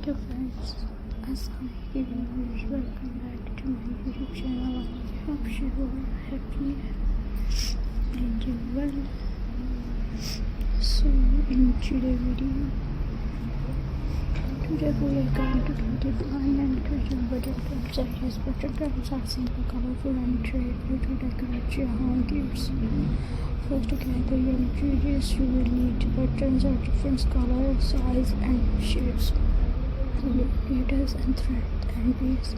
Okay friends, Assalamualaikum, welcome back to my YouTube channel. I hope you are happy and doing well. So in today's video, today we are going to define and create button cards. Button cards are simple, colorful and creative to decorate your home gifts. First, to gather your ingredients, you will need buttons of different colors, size and shapes. Needles and thread and beads.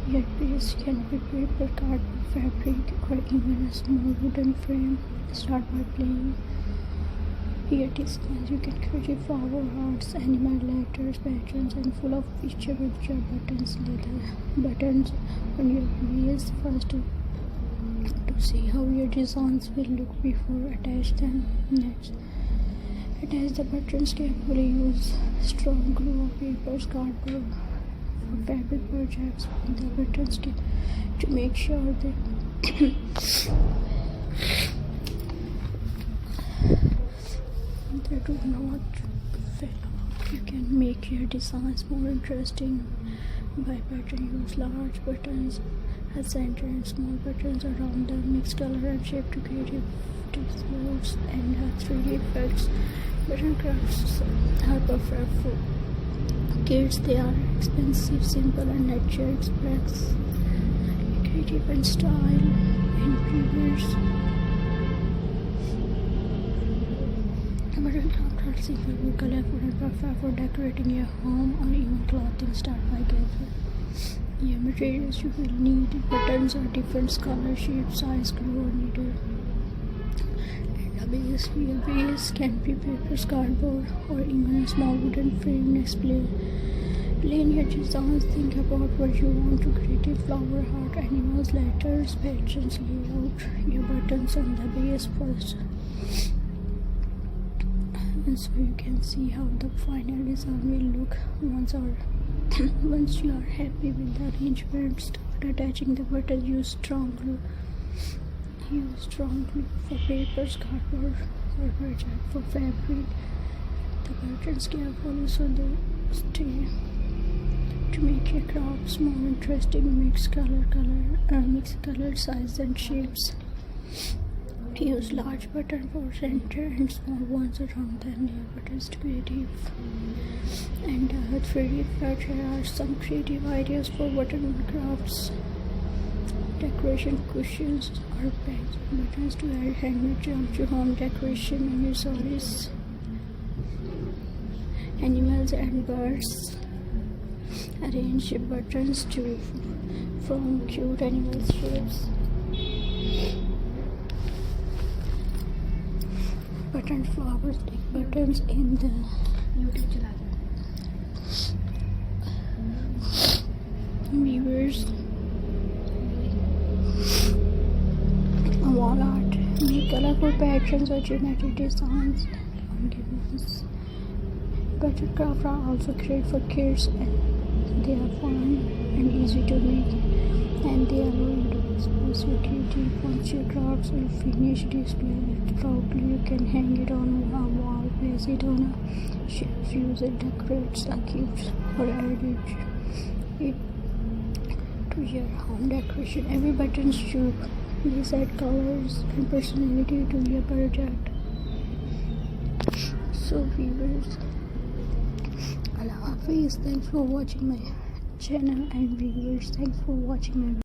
Your beads can be paper, cardboard, fabric, or even a small wooden frame. Start by playing. Here designs you can create flower hearts, animal letters, patterns, and full of picture with your buttons. Leather buttons on your beads. First, to see how your designs will look before attach them. Next, attach the buttons carefully. Use strong glue or papers, cardboard, or fabric projects on the buttons to make sure that they do not fall off. You can make your designs more interesting by pattern. Use large buttons at center and small buttons around them. Mix color and shape to create designs and 3D effects. Button crafts are perfect for kids. They are expensive, simple, and nature express creative and style and viewers. Button crafts are simple, colorful, and perfect for decorating your home or even clothing. Start by gathering your materials. You will need buttons of different color, shape, size, glue, or needle. Your base can be paper, cardboard, or even a small wooden frame. Next, plan your designs. Think about what you want to create: a flower, heart, animals, letters, patterns. Lay out your buttons on the base first, and so you can see how the final design will look. Once you are happy with the arrangement, start attaching the buttons. Use strong glue for papers, cardboard, or project for fabric. The buttons carefully so they stay. To make your crafts more interesting, mix color, size, and shapes. Use large button for center and small ones around the near buttons to creative. And 3D effects. Here are some creative ideas for button crafts. Decoration cushions or bags, buttons to add handmade charms to home decoration accessories. Animals and birds. Arrange buttons to from cute animal shapes. Button flowers, like buttons in the weavers. Wall art. Make colorful patterns or geometric designs on givens. Button crafts are also great for kids, and they are fun and easy to make, and they allow you to express your creativity. Once your crafts are finished, display it proudly. You can hang it on a wall, place it on a shelf, use it, decorate a gift, or add it to your home decoration. Every button should add colors and personality to your project. So viewers, Allah Hafiz. Thanks for watching my channel, and viewers, thanks for watching my